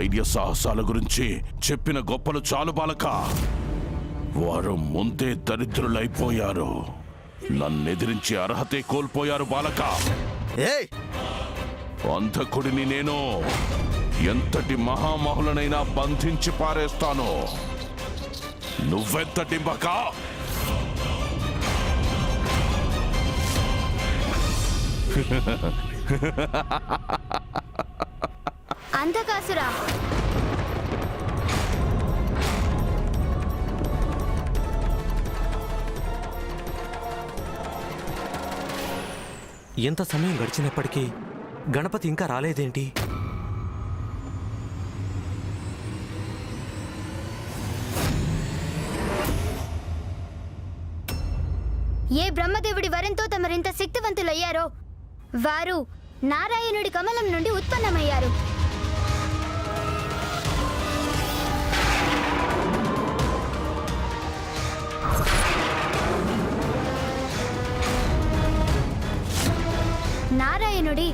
ధైర్య సాహసాల గురించి చెప్పిన గొప్పలు చాలు బాలక. వారు ముందే దరిద్రులైపోయారు. నన్నెదిరించి అర్హతే కోల్పోయారు బాలక. అంధకుడిని నేను ఎంతటి మహామహులనైనా బంధించి పారేస్తాను. నువ్వెంతటి బకా? అంధకాసురా, ఎంత సమయం గడిచినప్పటికీ గణపతి ఇంకా రాలేదేంటి? ఏ బ్రహ్మదేవుడి వరంతో తమరింత శక్తివంతులయ్యారో వారు నారాయణుడి కమలం నుండి ఉత్పన్నమయ్యారు. నారాయణుడి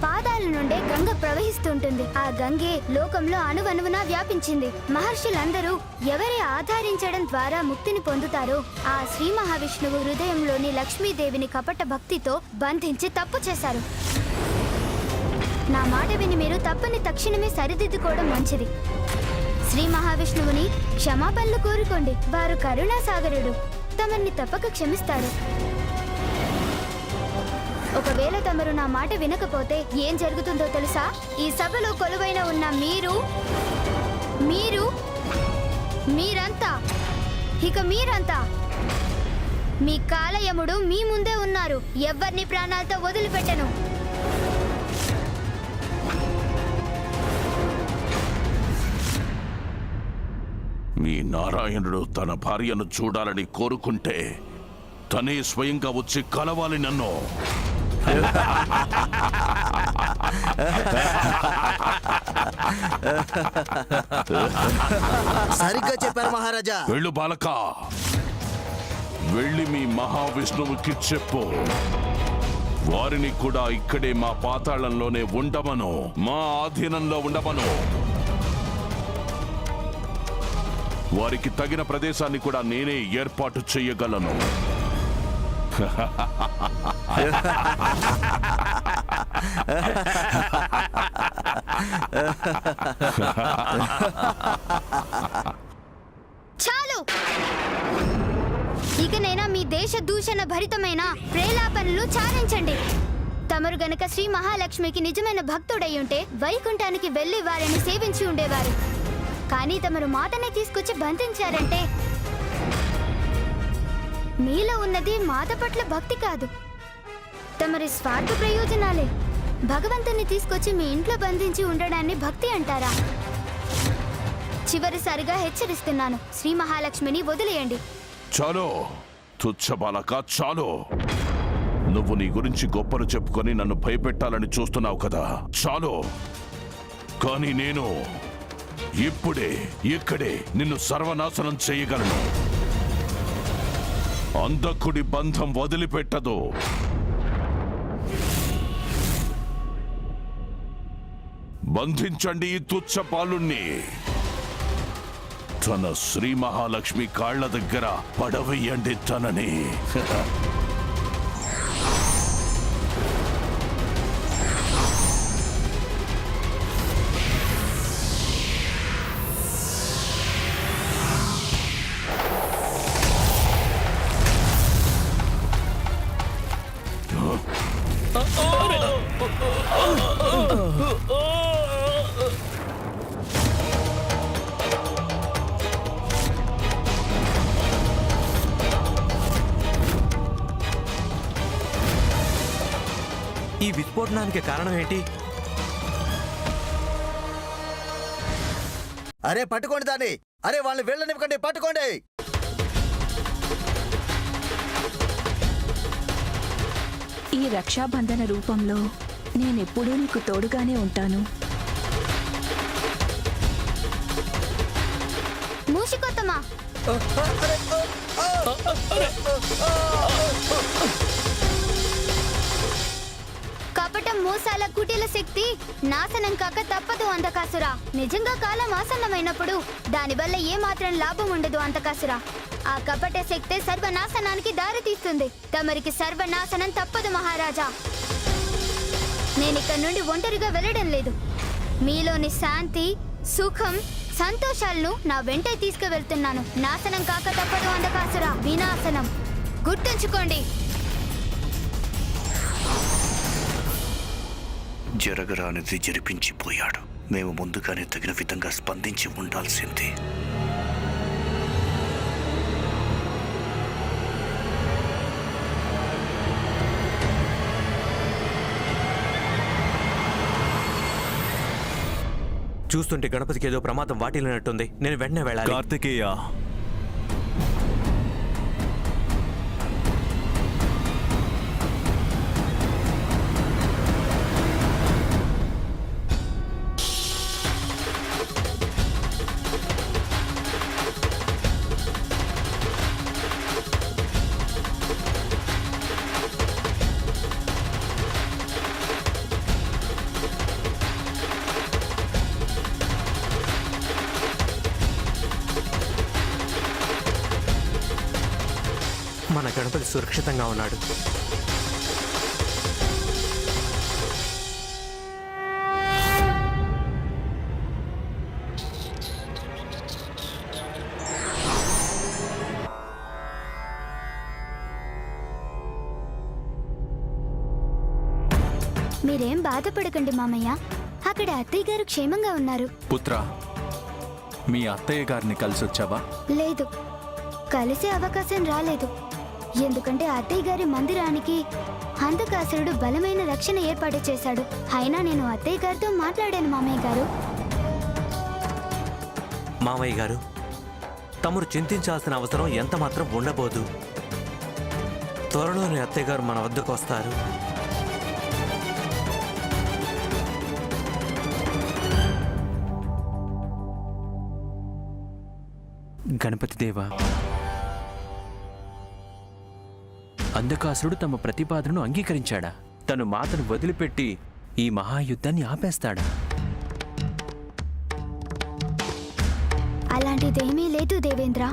పాదాల నుండే గంగ ప్రవహిస్తుంటుంది. ఆ గంగే లోకంలో అణువణువునా వ్యాపించింది. మహర్షులందరూ ఎవరి ఆధారించడం ద్వారా ముక్తిని పొందుతారో ఆ శ్రీ మహావిష్ణువు హృదయంలోని లక్ష్మీదేవిని కపట భక్తితో బంధించి తప్పు చేశారు. నా మాట విని మీరు తప్పుని తక్షణమే సరిదిద్దుకోవడం మంచిది. శ్రీ మహావిష్ణువుని క్షమాపణలు కోరుకోండి. వారు కరుణాసాగరుడు, తమని తప్పక క్షమిస్తారు. ఒకవేళ తమరు నా మాట వినకపోతే ఏం జరుగుతుందో తెలుసా? ఈ సభలో కొలువైన ఉన్న మీరంతా మీ కాలయముడు మీ ముందే ఉన్నారు. ఎవ్వరిని ప్రాణాలతో వదిలిపెట్టను. మీ నారాయణుడు తన భార్యను చూడాలని కోరుకుంటే తనే స్వయంగా వచ్చి కలవాలి నన్ను. సరిగ్గా చెప్పారు మహారాజా. వెళ్ళు బాలక, వెళ్ళి మీ మహావిష్ణువుకి చెప్పు. వారిని కూడా ఇక్కడే మా పాతాళంలోనే ఉండమను, మా ఆధీనంలో ఉండమను. వారికి తగిన ప్రదేశాన్ని కూడా నేనే ఏర్పాటు చేయగలను. చాలు! ఇకనైనా మీ దేశ దూషణ భరితమైన ప్రేలాపనలు చాలించండి. తమరు గనక శ్రీ మహాలక్ష్మికి నిజమైన భక్తుడై ఉంటే వైకుంఠానికి వెళ్లి వారిని సేవించి ఉండేవారు. కానీ తమరు మాతనే తీసుకొచ్చి బంధించారంటే మీలో ఉన్నది మాత పట్ల భక్తి కాదు, తమరి స్వార్థ ప్రయోజనాలే. భగవంతుని తీసుకొచ్చి మీ ఇంట్లో బంధించి ఉండడాన్ని భక్తి అంటారా? చివరిసారిగా హెచ్చరిస్తున్నాను, శ్రీ మహాలక్ష్మిని వదిలేయండి. చాలు తుచ్చ బాలక, చాలు. నువ్వు నీ గురించి గొప్పలు చెప్పుకొని నన్ను భయపెట్టాలని చూస్తున్నావు కదా, చాలు. కానీ నేను ఇప్పుడే ఇక్కడే నిన్ను సర్వనాశనం చేయగలను. అంధకుడి బంధం వదిలిపెట్టదు. బంధించండి ఈ తుచ్చ పాలుణ్ణి. తన శ్రీ మహాలక్ష్మి కాళ్ల దగ్గర పడవేయండి తనని. ఈ విస్ఫోటనానికి కారణం ఏంటి? అరే పట్టుకోండి దాన్ని. అరే వాళ్ళని వెళ్ళనివ్వకండి, పట్టుకోండి. ఈ రక్షాబంధన రూపంలో నేనెప్పుడూ నీకు తోడుగానే ఉంటాను. మూషికొత్తమా, కపటం మోసాల కుటిల శక్తి నాశనం కాక తప్పదు అంధకాసురా. నిజంగా కాలం ఆసన్నమైనప్పుడు దానివల్ల ఏ మాత్రం లాభం ఉండదు అంధకాసురా. ఆ కపట శక్తే సర్వనాశనానికి దారితీస్తుంది. తమరికి సర్వనాశనం తప్పదు మహారాజా. నేనిక్కడి నుండి ఒంటరిగా వెళ్ళడం లేదు. మీలోని శాంతి, సుఖం, సంతోషాలను నా వెంటే తీసుకువెళ్తున్నాను. నాశనం కాక తప్పదు అంధకాసురా. వినాశనం గుర్తుంచుకోండి. జరగరానిది జరిపించిపోయాడు. మేము ముందుగానే తగిన విధంగా స్పందించి ఉండాల్సింది. చూస్తుంటే గణపతికి ఏదో ప్రమాదం వాటిల్లినట్టుంది. నేను వెంటనే వెళ్ళాలి. కార్తికేయ, మన గణపతి సురక్షితంగా ఉన్నాడు. మీరేం బాధపడకండి మామయ్య. అక్కడ అత్తయ్య గారు క్షేమంగా ఉన్నారు. పుత్ర, మీ అత్తయ్య గారిని కలిసొచ్చావా? లేదు, కలిసే అవకాశం రాలేదు. ఎందుకంటే అత్తయ్య గారి మందిరానికి అంధకాసురుడు బలమైన రక్షణ ఏర్పాటు చేశాడు. అయినా నేను అత్తయ్య గారితో మాట్లాడాను మామయ్య గారు. మామయ్య గారు, తమరు చింతించాల్సిన అవసరం ఎంత మాత్రం ఉండబోదు. త్వరలోనే అత్తయ్య గారు మన వద్దకు వస్తారు. గణపతి దేవా, అంధకాసురుడు తమ ప్రతిపాదనను అంగీకరించాడా? తను మాతను వదిలిపెట్టి ఈ మహాయుద్ధాన్ని ఆపేస్తాడా? అలాంటిదేమీ లేదు దేవేంద్ర.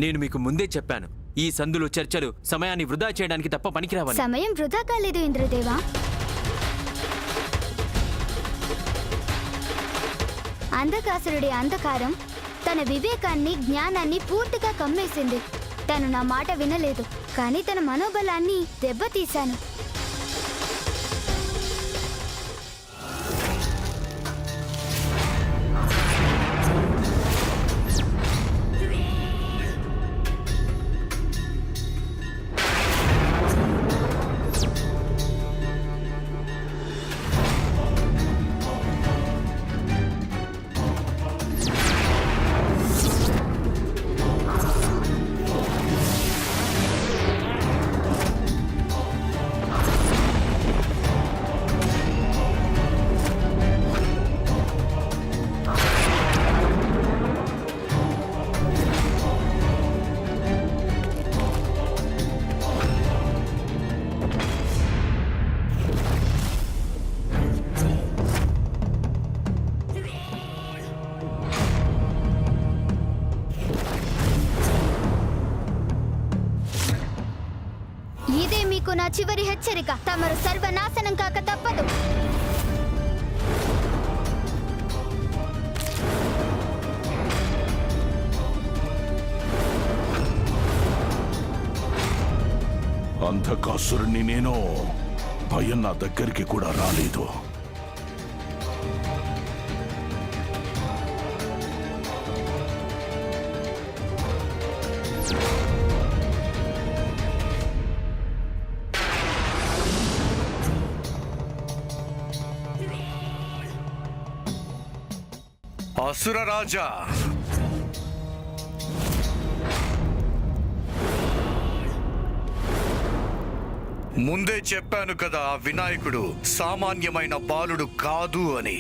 నేను మీకు ముందే చెప్పాను, ఈ సందులు చర్చలు సమయాన్ని వృధా చేయడానికి తప్ప పనికిరావని. సమయం వృధా కాలేదు ఇంద్రదేవా. అంధకాసురుడి అంధకారం తన వివేకాన్ని, జ్ఞానాన్ని పూర్తిగా కమ్మేసింది. తను నా మాట వినలేదు, కానీ తన మనోబలాన్ని దెబ్బతీశాను. మీకు నా చివరి హెచ్చరిక. తమరు సర్వనాశనం కాక తప్పదు. అంధకాసురుణ్ణి నేను భయం నా దగ్గరికి కూడా రాలేదు. అసుర రాజా, ముందే చెప్పాను కదా, వినాయకుడు సామాన్యమైన బాలుడు కాదు అని.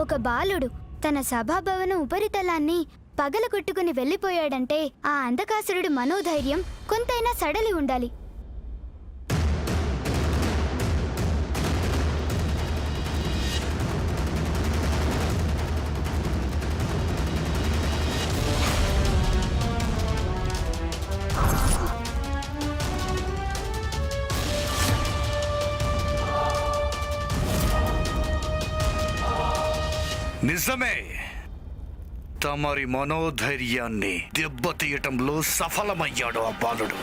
ఒక బాలుడు తన సభాభవనం ఉపరితలాన్ని పగలగొట్టుకుని వెళ్ళిపోయాడంటే ఆ అంధకాసురుడి మనోధైర్యం కొంతైనా సడలి ఉండాలి. నిజమే, తమరి మనోధైర్యాన్ని దెబ్బతీయటంలో సఫలమయ్యాడు ఆ బాలుడు.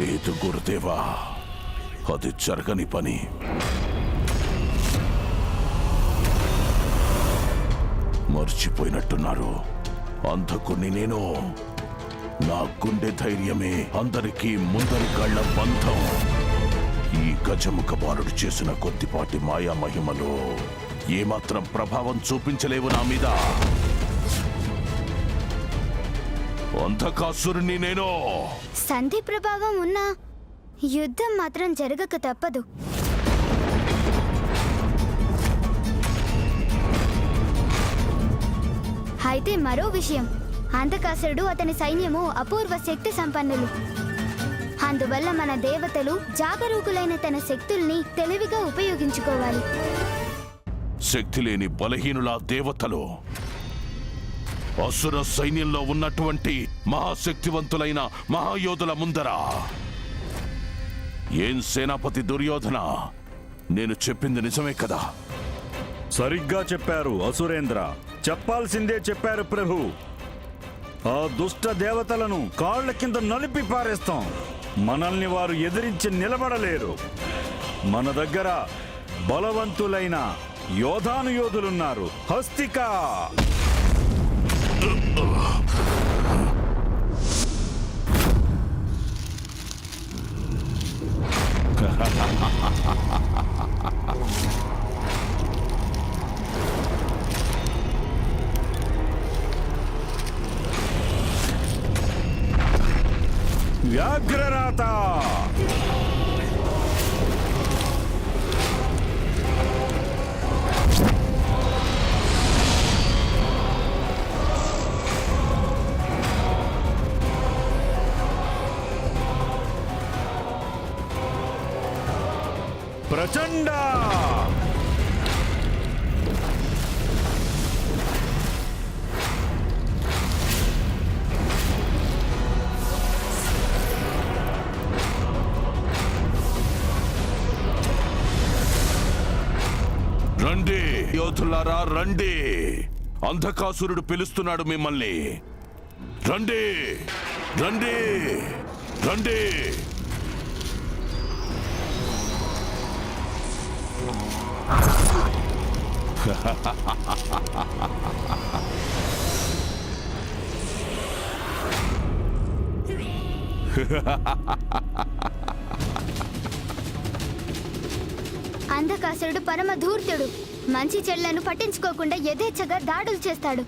లేదు గురుదేవా, అది జరగని పని. మర్చిపోయినట్టున్నారు, అంధకుణ్ణి నేను. నా గుండె ధైర్యమే అందరికీ ముందరి కళ్ళ బంధం. ఈ గజముఖ బాలుడు చేసిన కొద్దిపాటి మాయా మహిమలో ఏమాత్రం ప్రభావం చూపించలేవు నా మీద. అంధకాసురుణ్ణి నేను. సంధి ప్రభావం ఉన్నా యుద్ధం మాత్రం జరగక తప్పదు. అయితే మరో విషయం, అంధకాసురుడు అతని సైన్యము అపూర్వ శక్తి సంపన్నులు. అందువల్ల మన దేవతలు జాగరూకులైన తన శక్తుల్ని తెలివిగా ఉపయోగించుకోవాలి. శక్తి లేని బలహీనుల దేవతలు అసుర సైన్యంలో ఉన్నటువంటి మహాశక్తివంతులైన మహాయోధుల ముందర. ఏం సేనాపతి దుర్యోధన, నేను చెప్పింది నిజమే కదా? సరిగ్గా చెప్పారు అసురేంద్ర, చెప్పాల్సిందే చెప్పారు ప్రభు. ఆ దుష్ట దేవతలను కాళ్ల కింద నలిపి పారేస్తాం. మనల్ని వారు ఎదిరించి నిలబడలేరు. మన దగ్గర బలవంతులైన యోధానుయోధులున్నారు. హస్తికా వ్యాఘ్రరాత ప్రచండ రండి యోధులారా, రండి. అంధకాసురుడు పిలుస్తున్నాడు మిమ్మల్ని. రండి రండి రండి. అంధకాసురుడు పరమ ధూర్తుడు. మంచి చెడ్లను పట్టించుకోకుండా యథేచ్ఛగా దాడులు చేస్తాడు.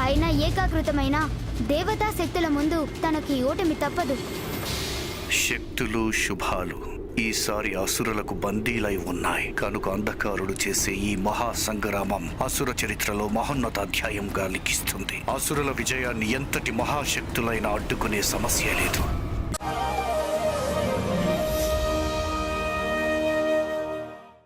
ఆయన ఏకాకృతమైన దేవతా శక్తుల ముందు తనకి ఓటమి తప్పదు. శక్తులు శుభాలు ఈసారి అసురులకు బందీలై ఉన్నాయి కనుక అంధకారుడు చేసే ఈ మహా సంగ్రామం అసుర చరిత్రలో మహోన్నత అధ్యాయంగా లిఖిస్తుంది. అసురుల విజయాన్ని ఎంతటి మహాశక్తులైనా అడ్డుకునే సమస్య లేదు.